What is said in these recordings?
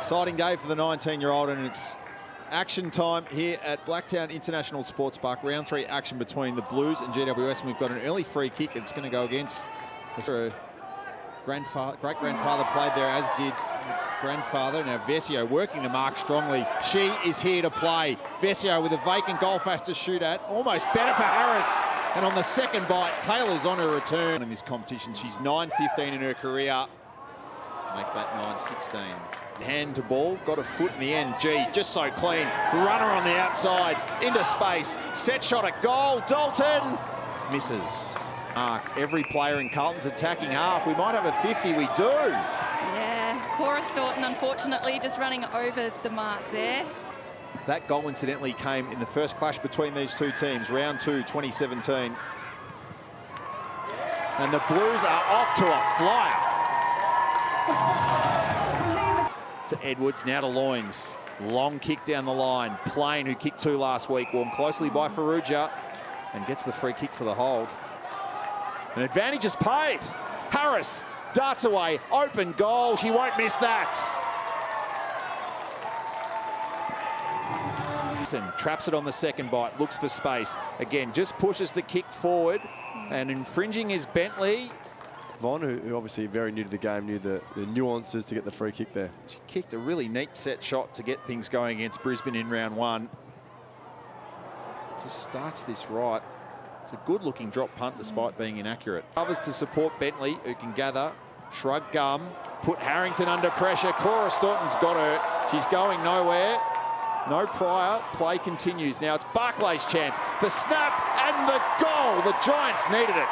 Exciting day for the 19-year-old, and it's action time here at Blacktown International Sports Park. Round 3 action between the Blues and GWS, and we've got an early free kick. It's going to go against a great-grandfather played there, as did grandfather. Now Vesio working the mark strongly. She is here to play. Vesio with a vacant goal fast to shoot at. Almost better for Harris. And on the second bite, Taylor's on her return in this competition. She's 9-15 in her career. Make that 9-16. Hand to ball, got a foot in the end. Gee, just so clean. Runner on the outside, into space. Set shot at goal. Dalton misses. Every player in Carlton's attacking half. We might have a 50, we do. Yeah, Cora Staunton unfortunately just running over the mark there. That goal incidentally came in the first clash between these two teams, round 2, 2017. And the Blues are off to a flyer. To Edwards, now to Loynes. Long kick down the line. Plain, who kicked 2 last week, warmed closely by Farrugia and gets the free kick for the hold. An advantage is paid. Harris darts away, open goal. She won't miss that. Traps it on the second bite, looks for space. Again, just pushes the kick forward, and infringing is Bentley. Von, who obviously very new to the game, knew the nuances to get the free kick there. She kicked a really neat set shot to get things going against Brisbane in round 1. Just starts this right. It's a good-looking drop punt despite being inaccurate. Covers to support Bentley, who can gather, shrug gum, put Harrington under pressure. Cora Staunton's got her. She's going nowhere. No prior. Play continues. Now it's Barclay's chance. The snap and the goal. The Giants needed it.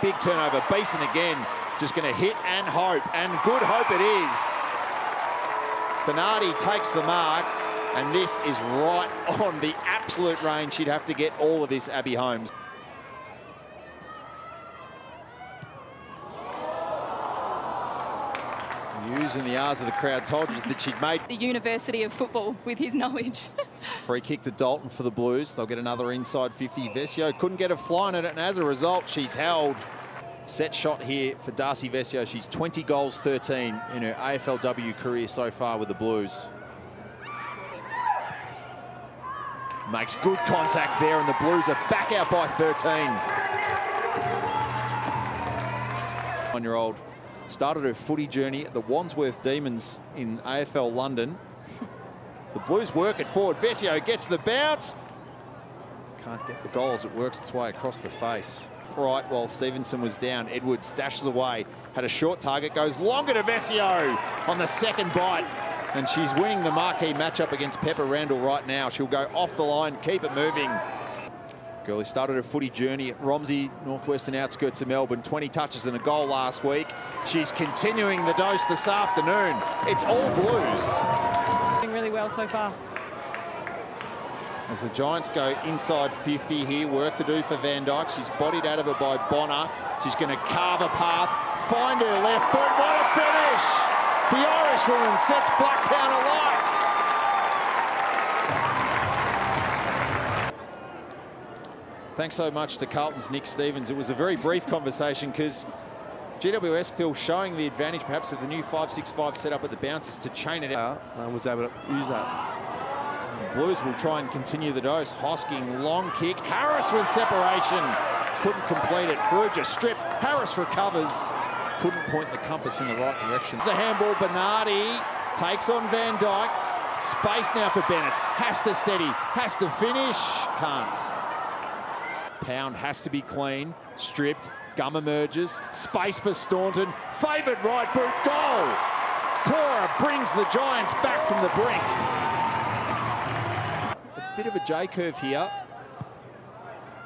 Big turnover. Beeson again. Just going to hit and hope. And good hope it is. Bernardi takes the mark. And this is right on the absolute range. She'd have to get all of this, Abby Holmes. Using the R's of the crowd told you that she'd made the University of Football with his knowledge. Free kick to Dalton for the Blues. They'll get another inside 50. Vesio couldn't get a fly on it, and as a result, she's held. Set shot here for Darcy Vesio. She's 20 goals, 13 in her AFLW career so far with the Blues. Makes good contact there, and the Blues are back out by 13. 1-year-old started her footy journey at the Wandsworth Demons in AFL London. So the Blues work it forward. Vesio gets the bounce. Can't get the goal as it works its way across the face. Right, while Stevenson was down, Edwards dashes away. Had a short target, goes longer to Vesio on the second bite. And she's winning the marquee matchup against Pepper Randall right now. She'll go off the line, keep it moving. Girl who started her footy journey at Romsey, northwestern outskirts of Melbourne. 20 touches and a goal last week. She's continuing the dose this afternoon. It's all Blues. Doing really well so far. As the Giants go inside 50 here, work to do for Van Dyke. She's bodied out of it by Bonner. She's going to carve a path, find her left boot. What a finish! The Irish woman sets Blacktown alight. Thanks so much to Carlton's Nick Stevens. It was a very brief conversation because GWS feel showing the advantage perhaps of the new 5-6-5 setup at the bounces to chain it out. Was able to use that. Blues will try and continue the dose. Hosking, long kick. Harris with separation. Couldn't complete it. Farrugia stripped. Harris recovers. Couldn't point the compass in the right direction. The handball, Bernardi takes on Van Dyke. Space now for Bennett. Has to steady, has to finish. Can't. Pound has to be clean. Stripped. Gum emerges. Space for Staunton. Favoured right boot. Goal. Cora brings the Giants back from the brink. A bit of a J-curve here.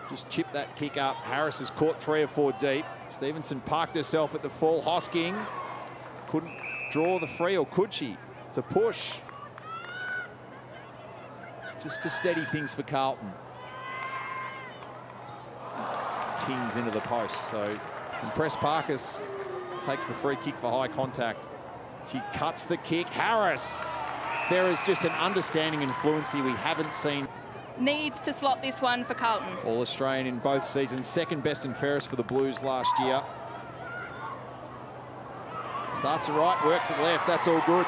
Just chip that kick up. Harris has caught 3 or 4 deep. Stevenson parked herself at the full. Hosking couldn't draw the free, or could she? It's a push. Just to steady things for Carlton. Tings into the post. So Impress Parkes takes the free kick for high contact. She cuts the kick. Harris. There is just an understanding and fluency we haven't seen. Needs to slot this one for Carlton. All-Australian in both seasons, second best in fairest for the Blues last year. Starts it right, works it left. That's all good.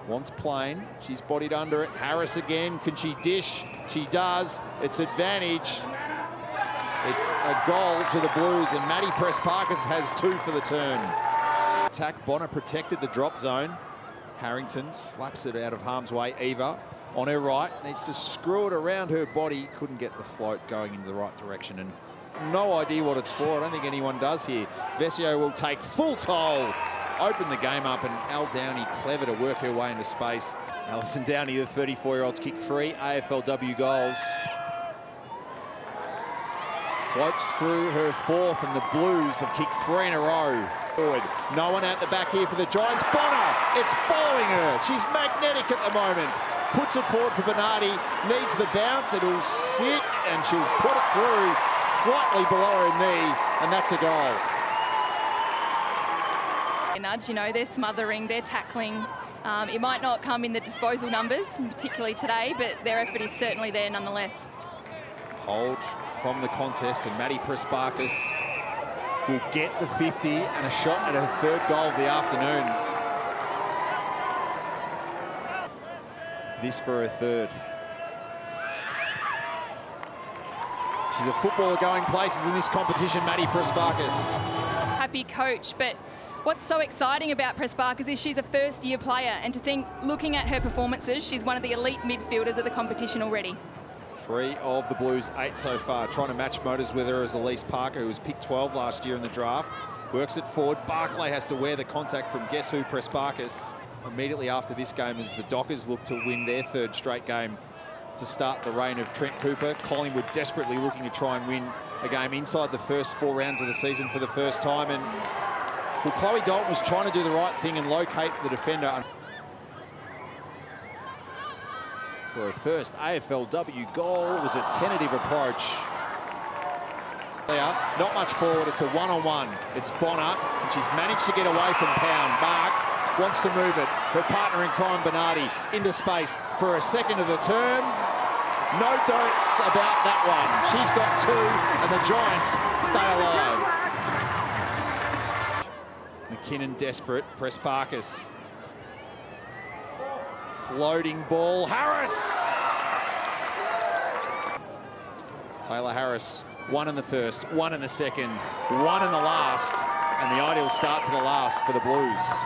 Wants plain. She's bodied under it. Harris again. Can she dish? She does. It's advantage. It's a goal to the Blues, and Maddie Prespakis has 2 for the turn. Attack. Bonner protected the drop zone. Harrington slaps it out of harm's way. Eva on her right. Needs to screw it around her body. Couldn't get the float going into the right direction, and no idea what it's for. I don't think anyone does here. Vesio will take full toll. Open the game up, and Al Downey clever to work her way into space. Alison Downey, the 34-year-old's kicked 3 AFLW goals. Floats through her 4th, and the Blues have kicked 3 in a row. Forward. No one out the back here for the Giants. Bonner, it's following her. She's magnetic at the moment. Puts it forward for Bernardi, needs the bounce, it'll sit, and she'll put it through slightly below her knee, and that's a goal. Nudge, you know, they're smothering, they're tackling. It might not come in the disposal numbers, particularly today, but their effort is certainly there nonetheless. Hold from the contest, and Maddie Prespakis will get the 50 and a shot at her 3rd goal of the afternoon. This for her 3rd. She's a footballer going places in this competition, Maddie Prespakis. Happy coach, but what's so exciting about Prespakis is she's a first-year player, and to think, looking at her performances, she's one of the elite midfielders of the competition already. 3 of the Blues, 8 so far. Trying to match motors with her is Elise Parker, who was picked 12 last year in the draft. Works it forward. Barclay has to wear the contact from guess who, Prespakis. Immediately after this game, as the Dockers look to win their 3rd straight game to start the reign of Trent Cooper. Collingwood desperately looking to try and win a game inside the first 4 rounds of the season for the first time. And well, Chloe Dalton was trying to do the right thing and locate the defender. For her first AFLW goal, was a tentative approach. Not much forward, it's a one-on-one. It's Bonner, and she's managed to get away from Pound. Marks wants to move it. Her partner in crime, Bernardi, into space for a 2nd of the term. No doubts about that one. She's got 2, and the Giants stay alive. McKinnon desperate, Prespakis. Floating ball, Harris! Taylor Harris, 1 in the 1st, 1 in the 2nd, 1 in the last, and the ideal start to the last for the Blues.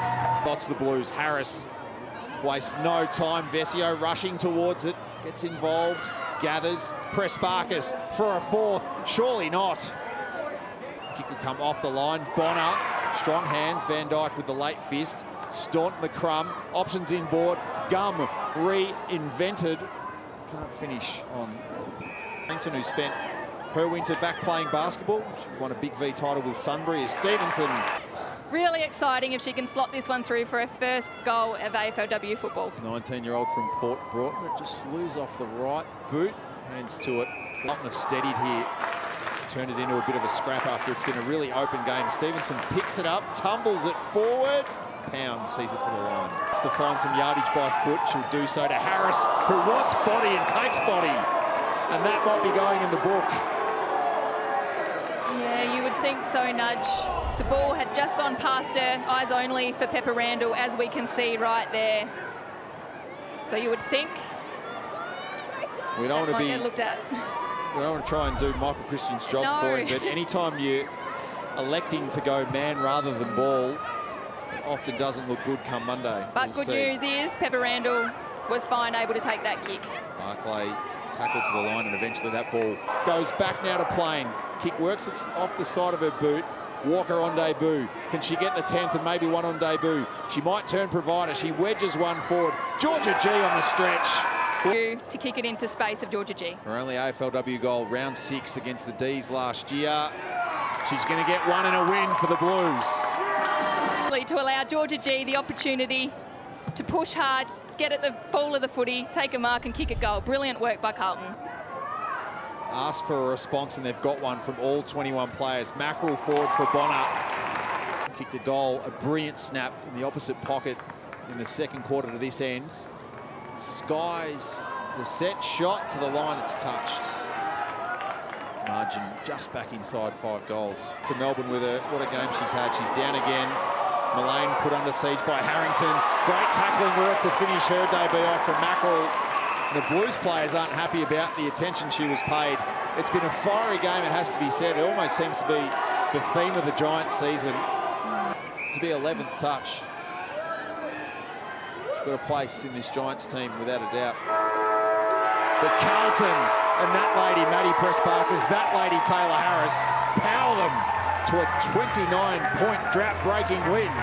Lots of the Blues. Harris wastes no time. Vesio rushing towards it, gets involved, gathers. Prespakis for a 4th, surely not. Kick will come off the line. Bonner, strong hands. Van Dyke with the late fist. Staunton the crumb, options inboard. Gum reinvented. Can't finish on Harrington, who spent her winter back playing basketball. She won a Big V title with Sunbury. As Stevenson. Really exciting if she can slot this one through for her 1st goal of AFLW football. 19-year-old from Port Broughton. It just slews off the right boot. Hands to it. Bolton have steadied here. Turned it into a bit of a scrap after it's been a really open game. Stevenson picks it up, tumbles it forward. Pound sees it to the line. To find some yardage by foot, she'll do so to Harris, who wants body and takes body. And that might be going in the book. Yeah, you would think so, Nudge. The ball had just gone past her, eyes only for Pepper Randall, as we can see right there. So you would think we don't want to be looked at. We don't want to try and do Michael Christian's job for him, but anytime you're electing to go man rather than ball, it often doesn't look good come Monday. But good news is Pepper Randall was fine, able to take that kick. Barclay tackled to the line, and eventually that ball goes back now to Plain. Kick works, it's off the side of her boot. Walker on debut. Can she get the 10th and maybe 1 on debut? She might turn provider. She wedges 1 forward. Georgia G on the stretch. To kick it into space of Georgia G. Her only AFLW goal, round 6 against the D's last year. She's going to get 1 in a win for the Blues. To allow Georgia G the opportunity to push hard, get at the fall of the footy, take a mark and kick a goal. Brilliant work by Carlton. Asked for a response, and they've got one from all 21 players. Mackerel forward for Bonner. Kicked a goal, a brilliant snap in the opposite pocket in the 2nd quarter to this end. Skies the set shot to the line, it's touched. Margin just back inside 5 goals. To Melbourne with her. What a game she's had. She's down again. Mullane put under siege by Harrington. Great tackling work to finish her debut off from Mackerel. The Blues players aren't happy about the attention she was paid. It's been a fiery game, it has to be said. It almost seems to be the theme of the Giants season. This will be 11th touch. She's got a place in this Giants team, without a doubt. But Carlton and that lady, Maddie Pressparkers, that lady, Taylor Harris, power them to a 29-point drought-breaking win.